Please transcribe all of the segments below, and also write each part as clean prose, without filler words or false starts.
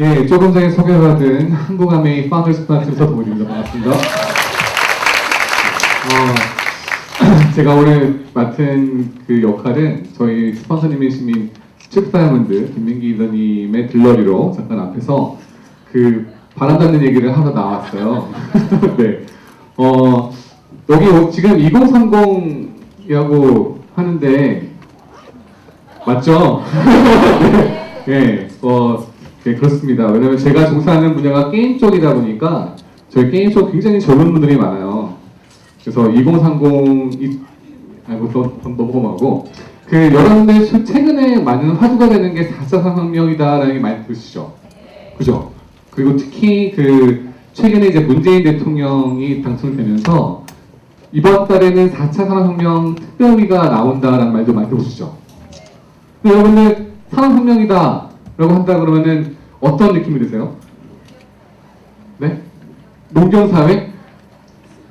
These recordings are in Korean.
예, 조금 전에 소개받은 한국아메이 파운더스 플라트부터 도움드립니다. 반갑습니다. 제가 오늘 맡은 그 역할은 저희 스폰서님이신 칩다이아몬드 김민기 이사님의 들러리로 잠깐 앞에서 그 바람 잡는 얘기를 하러 나왔어요. 네. 여기 지금 2030이라고 하는데 맞죠? 네. 네, 그렇습니다. 왜냐면 제가 종사하는 분야가 게임 쪽이다 보니까 저희 게임 쪽 굉장히 젊은 분들이 많아요. 그래서 2030 넘어가고 여러분들 최근에 많은 화두가 되는 게 4차 산업혁명이다라는 게 많이 들으시죠? 그죠? 그리고 특히 최근에 이제 문재인 대통령이 당선되면서 이번 달에는 4차 산업혁명 특별위가 나온다라는 말도 많이 들으시죠? 근데 여러분들 산업혁명이다 라고 한다 그러면은 어떤 느낌이 드세요? 네? 농경사회?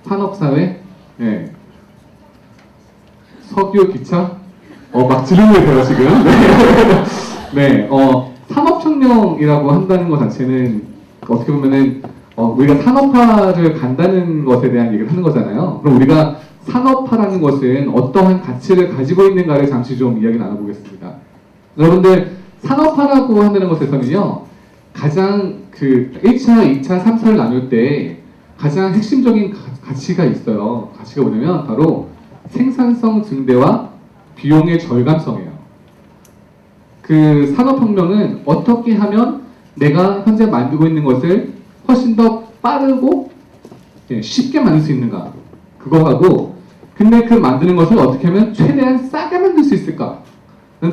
산업사회? 네. 석유, 기차? 막 지르고 계세요, 지금. 네. 산업혁명이라고 한다는 것 자체는 어떻게 보면은 우리가 산업화를 간다는 것에 대한 얘기를 하는 거잖아요. 그럼 우리가 산업화라는 것은 어떠한 가치를 가지고 있는가를 잠시 좀 이야기 나눠보겠습니다. 여러분들, 산업화라고 한다는 것에서는요, 가장 1차, 2차, 3차를 나눌 때 가장 핵심적인 가치가 있어요. 가치가 뭐냐면 바로 생산성 증대와 비용의 절감성이에요. 산업혁명은 어떻게 하면 내가 현재 만들고 있는 것을 훨씬 더 빠르고 쉽게 만들 수 있는가, 그거하고 근데 만드는 것을 어떻게 하면 최대한 싸게 만들 수 있을까,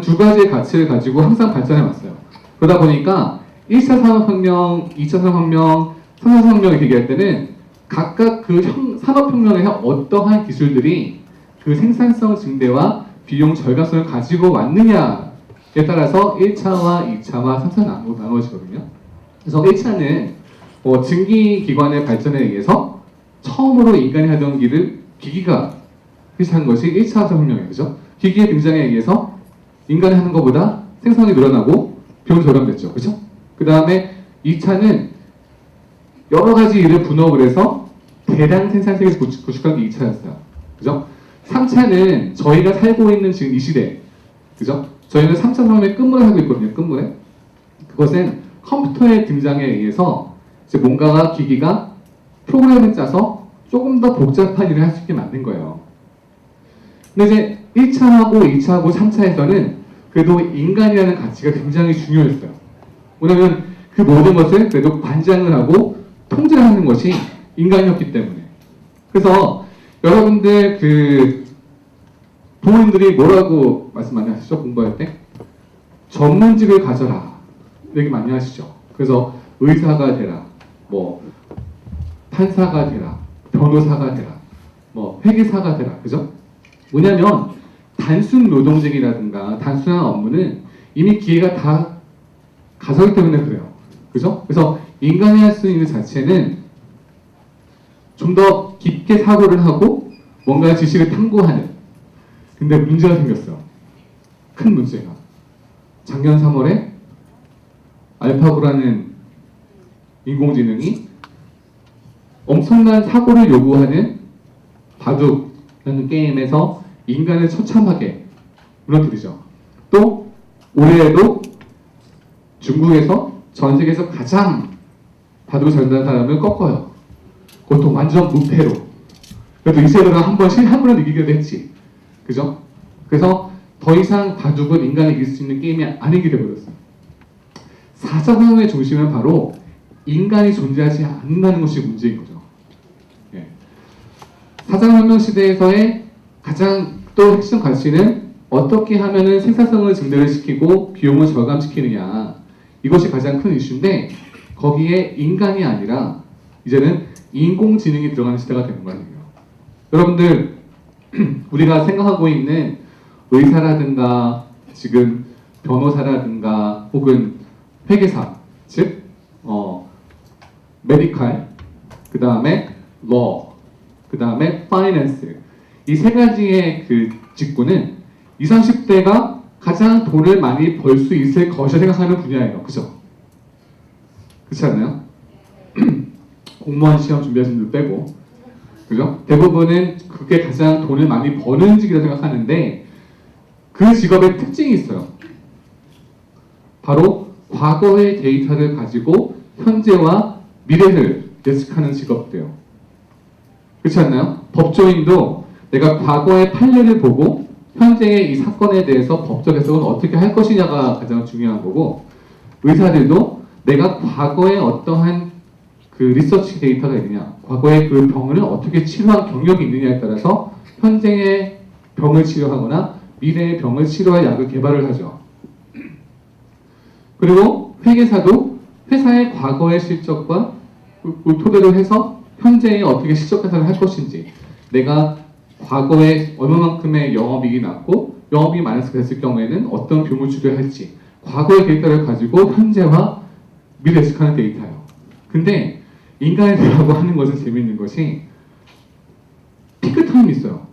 두 가지의 가치를 가지고 항상 발전해 왔어요. 그러다 보니까 1차 산업혁명, 2차 산업혁명, 3차 산업혁명을 얘기할 때는 각각 산업혁명에서 어떠한 기술들이 생산성 증대와 비용 절감성을 가지고 왔느냐에 따라서 1차와 2차와 3차가 나누어지거든요. 그래서 1차는 증기기관의 발전에 의해서 처음으로 인간이 하던 일을 기기가 시작한 것이 1차 산업혁명이에요. 그죠? 기기의 등장에 의해서 인간이 하는 것보다 생산이 늘어나고 비용 절감됐죠. 그죠? 그 다음에 2차는 여러 가지 일을 분업을 해서 대량 생산세계를 구축한 게 2차였어요. 그죠? 3차는 저희가 살고 있는 지금 이 시대. 그죠? 저희는 3차 산업의 끝물에 살고 있거든요. 끝물에. 그것은 컴퓨터의 등장에 의해서 이제 뭔가가 기기가 프로그램을 짜서 조금 더 복잡한 일을 할 수 있게 만든 거예요. 근데 이제 1차하고 2차하고 3차에서는 그래도 인간이라는 가치가 굉장히 중요했어요. 왜냐면 그 모든 것을 그래도 관장을 하고 통제를 하는 것이 인간이었기 때문에. 그래서 여러분들 부모님들이 뭐라고 말씀 많이 하시죠? 공부할 때? 전문직을 가져라. 얘기 많이 하시죠. 그래서 의사가 되라. 판사가 되라. 변호사가 되라. 회계사가 되라. 그죠? 뭐냐면 단순 노동직이라든가 단순한 업무는 이미 기회가 다 가서기 때문에 그래요. 그죠? 그래서 인간이 할 수 있는 자체는 좀 더 깊게 사고를 하고 뭔가 지식을 탐구하는. 근데 문제가 생겼어요. 큰 문제가. 작년 3월에 알파고라는 인공지능이 엄청난 사고를 요구하는 바둑이라는 게임에서 인간을 처참하게 무너뜨리죠. 또 올해에도 중국에서 전 세계에서 가장 바둑을 잘 두는 사람을 꺾어요. 그것도 완전 무패로. 그래도 이세돌은 한 번은 이기기도 했지. 그죠? 그래서 더 이상 바둑은 인간이 이길 수 있는 게임이 아니게 되어버렸어요. 4차 산업의 중심은 바로 인간이 존재하지 않는다는 것이 문제인 거죠. 4차 산업혁명 시대에서의 가장 또 핵심 가치는 어떻게 하면은 생산성을 증대를 시키고 비용을 절감시키느냐. 이것이 가장 큰 이슈인데 거기에 인간이 아니라 이제는 인공지능이 들어가는 시대가 되는 거예요. 여러분들 우리가 생각하고 있는 의사라든가 지금 변호사라든가 혹은 회계사, 즉 메디칼, 그 다음에 law, 그 다음에 finance, 이 세 가지의 직군은 20, 30대가 가장 돈을 많이 벌 수 있을 것이라 생각하는 분야예요. 그죠? 그렇지 않나요? 공무원 시험 준비하시는 분들 빼고, 그죠? 대부분은 그게 가장 돈을 많이 버는 직이라고 생각하는데 그 직업의 특징이 있어요. 바로 과거의 데이터를 가지고 현재와 미래를 예측하는 직업이에요. 그렇지 않나요? 법조인도 내가 과거의 판례를 보고 현재의 이 사건에 대해서 법적 해석은 어떻게 할 것이냐가 가장 중요한 거고, 의사들도 내가 과거에 어떠한 그 리서치 데이터가 있느냐, 과거에 그 병을 어떻게 치료한 경력이 있느냐에 따라서 현재의 병을 치료하거나 미래의 병을 치료할 약을 개발을 하죠. 그리고 회계사도 회사의 과거의 실적과 토대로 해서 현재에 어떻게 실적 계산을 할 것인지, 내가 과거에 얼마만큼의 영업이익이 났고 영업이익이 마이너스 됐을 경우에는 어떤 병을 치료할지, 과거의 데이터를 가지고 현재와 미래 예측하는 데이터예요. 근데 인간의 뇌라고 하는 것은 재미있는 것이 피크타임이 있어요.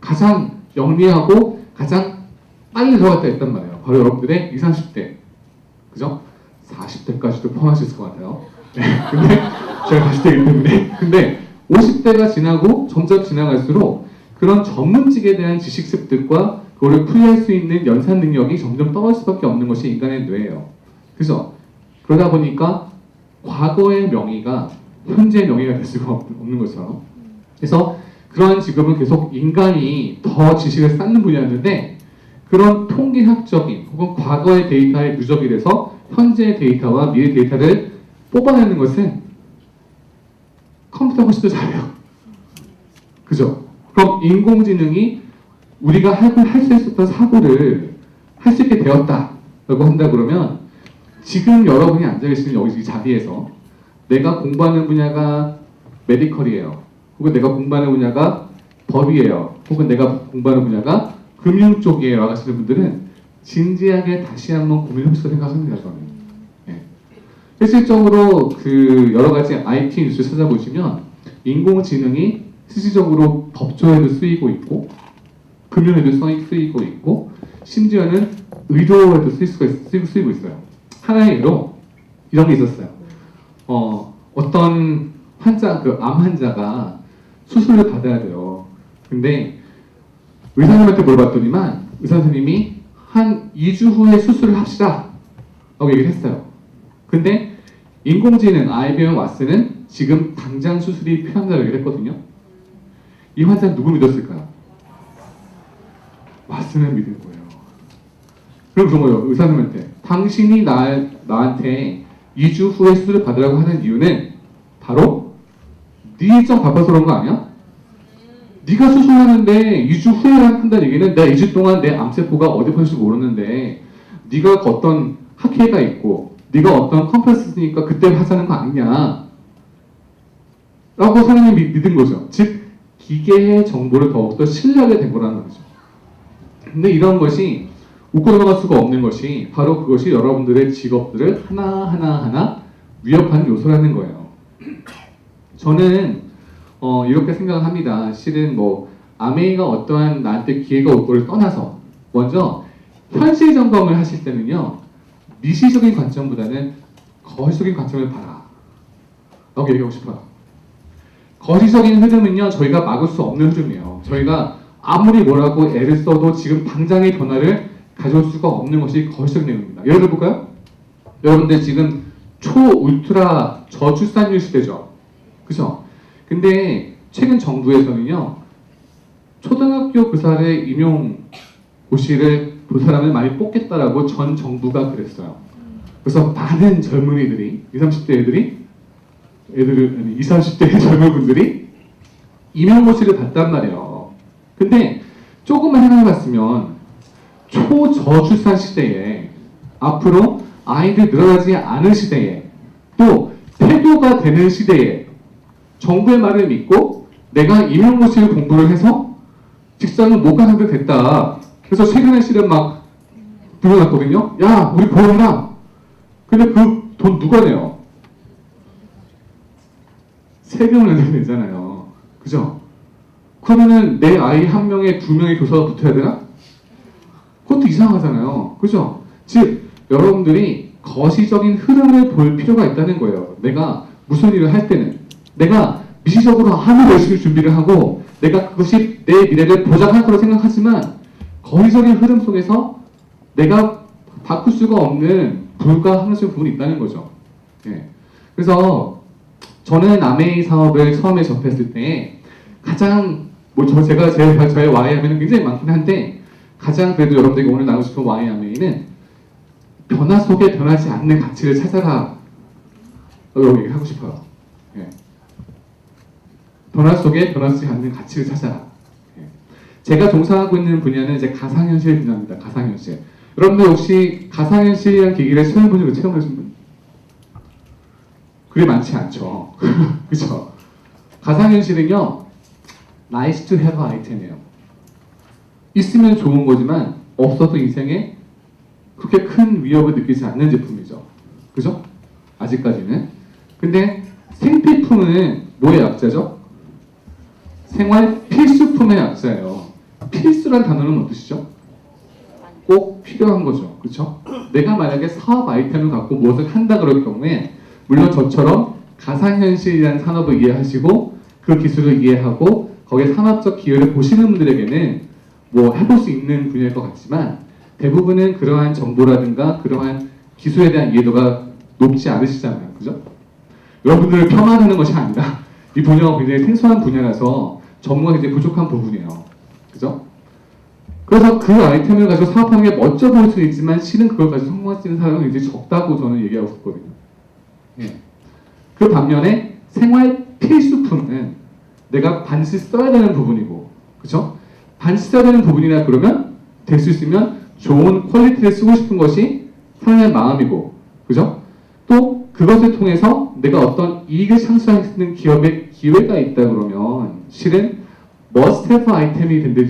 가장 영리하고 가장 빨리 들어갈 때가 있단 말이에요. 바로 여러분들의 20, 30대. 그죠? 40대까지도 포함하실 것 같아요. 네. 근데 제가 40대이기 때문에. 근데 50대가 지나고 점점 지나갈수록 그런 전문직에 대한 지식 습득과 그거를 풀이할 수 있는 연산 능력이 점점 떨어질 수밖에 없는 것이 인간의 뇌예요. 그죠? 그러다 보니까 과거의 명의가 현재의 명의가 될 수가 없는 것처럼. 그래서 그러한 직업은 계속 인간이 더 지식을 쌓는 분야였는데, 그런 통계학적인 혹은 과거의 데이터에 누적이 돼서 현재의 데이터와 미래 데이터를 뽑아내는 것은 컴퓨터가 훨씬 더 잘해요. 그죠? 그럼 인공지능이 우리가 할 수 있었던 사고를 할 수 있게 되었다라고 한다 그러면, 지금 여러분이 앉아 계시는 여기 자리에서 내가 공부하는 분야가 메디컬이에요. 혹은 내가 공부하는 분야가 법이에요. 혹은 내가 공부하는 분야가 금융 쪽이에요. 하시는 분들은 진지하게 다시 한번 고민해 보시고 생각합니다. 저는. 네. 실질적으로 그 여러 가지 IT 뉴스 찾아보시면 인공지능이 실질적으로 법조에도 쓰이고 있고, 금융에도 쓰이고 있고, 심지어는 의료에도 쓰이고 있어요. 하나의 예로 이런 게 있었어요. 어떤 환자, 그 암 환자가 수술을 받아야 돼요. 근데 의사 선생님한테 물어봤더니만 의사 선생님이 한 2주 후에 수술을 합시다 라고 얘기를 했어요. 근데 인공지능 IBM 왓슨은 지금 당장 수술이 필요하다고 얘기를 했거든요. 이 환자는 누구 믿었을까요? 왓슨을 믿은 거예요. 그럼 그런 거예요. 의사 선생님한테 당신이 나한테 2주 후에 수술을 받으라고 하는 이유는 바로 네 일정 바빠서 그런 거 아니야? 네가 수술하는데 2주 후에 한다는 얘기는 내가 2주 동안 내 암세포가 어디 퍼질지 모르는데 네가 어떤 학회가 있고 네가 어떤 컨퍼런스 있으니까 그때 하자는 거 아니냐 라고 사람이 믿은 거죠. 즉 기계의 정보를 더욱더 신뢰하게 된 거라는 거죠. 근데 이런 것이 웃고 넘어갈 수가 없는 것이 바로 그것이 여러분들의 직업들을 하나하나 위협하는 요소라는 거예요. 저는 이렇게 생각을 합니다. 실은 뭐 아메이가 어떠한 나한테 기회가 올 거를 떠나서 먼저 현실 점검을 하실 때는요, 미시적인 관점보다는 거시적인 관점을 봐라 라고 얘기하고 싶어요. 거시적인 흐름은요, 저희가 막을 수 없는 흐름이에요. 저희가 아무리 뭐라고 애를 써도 지금 당장의 변화를 가져올 수가 없는 것이 거시적인 내용입니다. 예를 들어볼까요? 여러분들 지금 울트라 저출산율 시대죠. 그죠? 근데 최근 정부에서는요, 초등학교 교사의 임용고시를 그 사람을 많이 뽑겠다라고 전 정부가 그랬어요. 그래서 많은 젊은이들이, 20, 30대 애들이, 20, 30대 젊은 분들이 임용고시를 봤단 말이에요. 근데 조금만 생각해봤으면 초저출산 시대에, 앞으로 아이들 늘어나지 않은 시대에, 또 폐교가 되는 시대에 정부의 말을 믿고 내가 임용고시를 공부를 해서 직장을 못 가는 게 됐다. 그래서 최근에 실은 막 늘어났거든요. 야, 우리 보험이라. 근데 그 돈 누가 내요? 세금을 내면 되잖아요. 그죠? 그러면은 내 아이 한 명에 2명의 교사가 붙어야 되나? 그것도 이상하잖아요. 그죠? 즉 여러분들이 거시적인 흐름을 볼 필요가 있다는 거예요. 내가 무슨 일을 할 때는 내가 미시적으로 아무리 열심히 준비를 하고 내가 그것이 내 미래를 보장할 거라고 생각하지만 거시적인 흐름 속에서 내가 바꿀 수가 없는 불가항력적인 부분이 있다는 거죠. 예. 그래서 저는 아메이 사업을 처음에 접했을 때 가장 제가 저의 와이 아메이는 굉장히 많긴 한데 가장 그래도 여러분들에게 오늘 나누고 싶은 와이 아메이는 변화 속에 변하지 않는 가치를 찾아라 라고 얘기하고 싶어요. 예. 변화 속에 변하지 않는 가치를 찾아라. 예. 제가 종사하고 있는 분야는 이제 가상현실 분야입니다. 가상현실. 여러분들 혹시 가상현실이라는 기기를 체험해보신 체험하신 분? 그게 많지 않죠. 그죠? 가상현실은요, nice to have 아이템이에요. 있으면 좋은 거지만 없어도 인생에 그렇게 큰 위협을 느끼지 않는 제품이죠. 그죠? 아직까지는. 근데 생필품은 뭐의 약자죠? 생활 필수품의 약자예요. 필수란 단어는 뭔 뜻이죠? 꼭 필요한 거죠. 그렇죠? 내가 만약에 사업 아이템을 갖고 무엇을 한다 그럴 경우에 물론 저처럼 가상현실이라는 산업을 이해하시고 그 기술을 이해하고 거기에 산업적 기회를 보시는 분들에게는 뭐 해볼 수 있는 분야일 것 같지만 대부분은 그러한 정보라든가 그러한 기술에 대한 이해도가 높지 않으시잖아요. 그죠? 여러분들을 폄하하는 것이 아니라 이 분야가 굉장히 생소한 분야라서 전문가 굉장히 부족한 부분이에요. 그죠? 그래서 그 아이템을 가지고 사업하는 게 멋져 보일 수 있지만 실은 그걸 가지고 성공할 수 있는 사람은 굉장히 적다고 저는 얘기하고 있거든요. 예. 그 반면에 생활 필수품은 내가 반드시 써야 되는 부분이고, 그쵸? 반드시 써야 되는 부분이라 그러면 될 수 있으면 좋은 퀄리티를 쓰고 싶은 것이 사람의 마음이고, 그죠? 또 그것을 통해서 내가 어떤 이익을 창출할 수 있는 기업의 기회가 있다 그러면 실은 must have 아이템이 될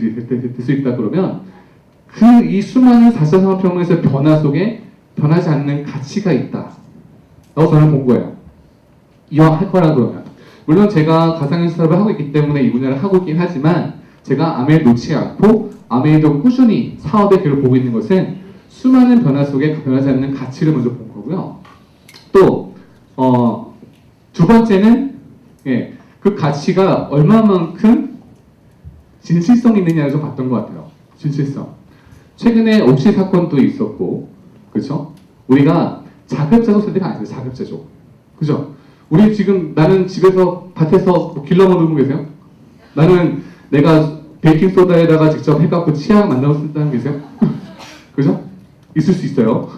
수 있다 그러면 그 이 수많은 4차 산업혁명에서 변화 속에 변하지 않는 가치가 있다 라고 저는 본 거예요. 이왕 할 거라 그러면. 물론 제가 가상현실 사업을 하고 있기 때문에 이 분야를 하고 있긴 하지만 제가 아메이를 놓지 않고 아메이도 꾸준히 사업의 길을 보고 있는 것은 수많은 변화 속에 변하지 않는 가치를 먼저 본 거고요. 또 두 번째는 예, 그 가치가 얼마만큼 진실성 있느냐를 좀 봤던 것 같아요. 진실성. 최근에 옥시 사건도 있었고, 그렇죠? 우리가 자급자족 세대가 아니에요. 자급자족. 그죠? 우리 지금 나는 집에서 밭에서 뭐 길러 먹는 분 계세요? 나는 내가 베이킹 소다에다가 직접 해갖고 치약 만들어서 쓴다는 분 계세요? 그죠? 있을 수 있어요.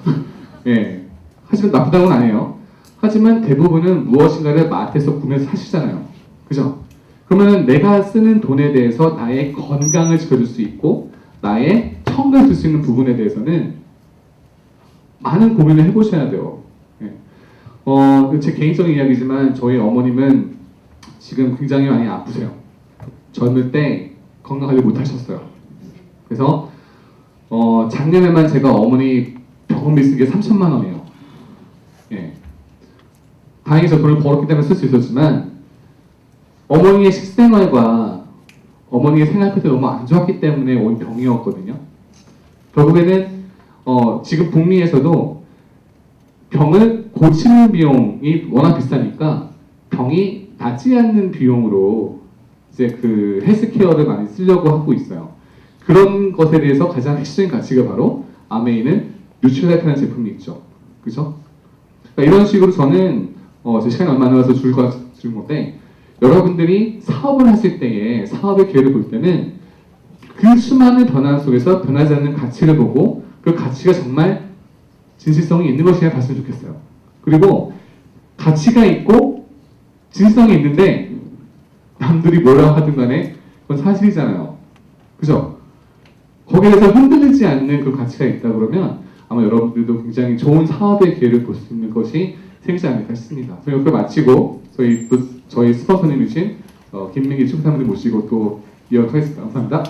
예. 하지만 나쁘다는 건 아니에요. 하지만 대부분은 무엇인가를 마트에서 구매해서 사시잖아요. 그죠? 그러면 내가 쓰는 돈에 대해서 나의 건강을 지켜줄 수 있고 나의 청각을 쓸 수 있는 부분에 대해서는 많은 고민을 해보셔야 돼요. 예. 제 개인적인 이야기지만 저희 어머님은 지금 굉장히 많이 아프세요. 젊을 때 건강관리 못하셨어요. 그래서 작년에만 제가 어머니 병원비 쓴 게 3천만 원이에요. 예. 다행히 저 돈을 벌었기 때문에 쓸 수 있었지만 어머니의 식생활과 어머니의 생활 패턴이 너무 안 좋았기 때문에 온 병이었거든요. 결국에는 지금 북미에서도 병을 고치는 비용이 워낙 비싸니까 병이 낫지 않는 비용으로 이제 그 헬스케어를 많이 쓰려고 하고 있어요. 그런 것에 대해서 가장 핵심적인 가치가 바로 아메이는 뉴트럴라이트라는 제품이 있죠. 그죠? 그러니까 이런 식으로 저는 제 시간이 얼마 안 남아서 줄 건데 여러분들이 사업을 하실 때에 사업의 기회를 볼 때는 그 수많은 변화 속에서 변하지 않는 가치를 보고 그 가치가 정말 진실성이 있는 것이라 봤으면 좋겠어요. 그리고 가치가 있고 진실성이 있는데 남들이 뭐라고 하든 간에 그건 사실이잖아요. 그죠? 거기에 대해서 흔들리지 않는 그 가치가 있다 그러면 아마 여러분들도 굉장히 좋은 사업의 기회를 볼 수 있는 것이 생기지 않을까 싶습니다. 저희 이렇게 마치고 저희 스폰서님이신 김민기 축구사분들 모시고 또 이어가겠습니다. 감사합니다.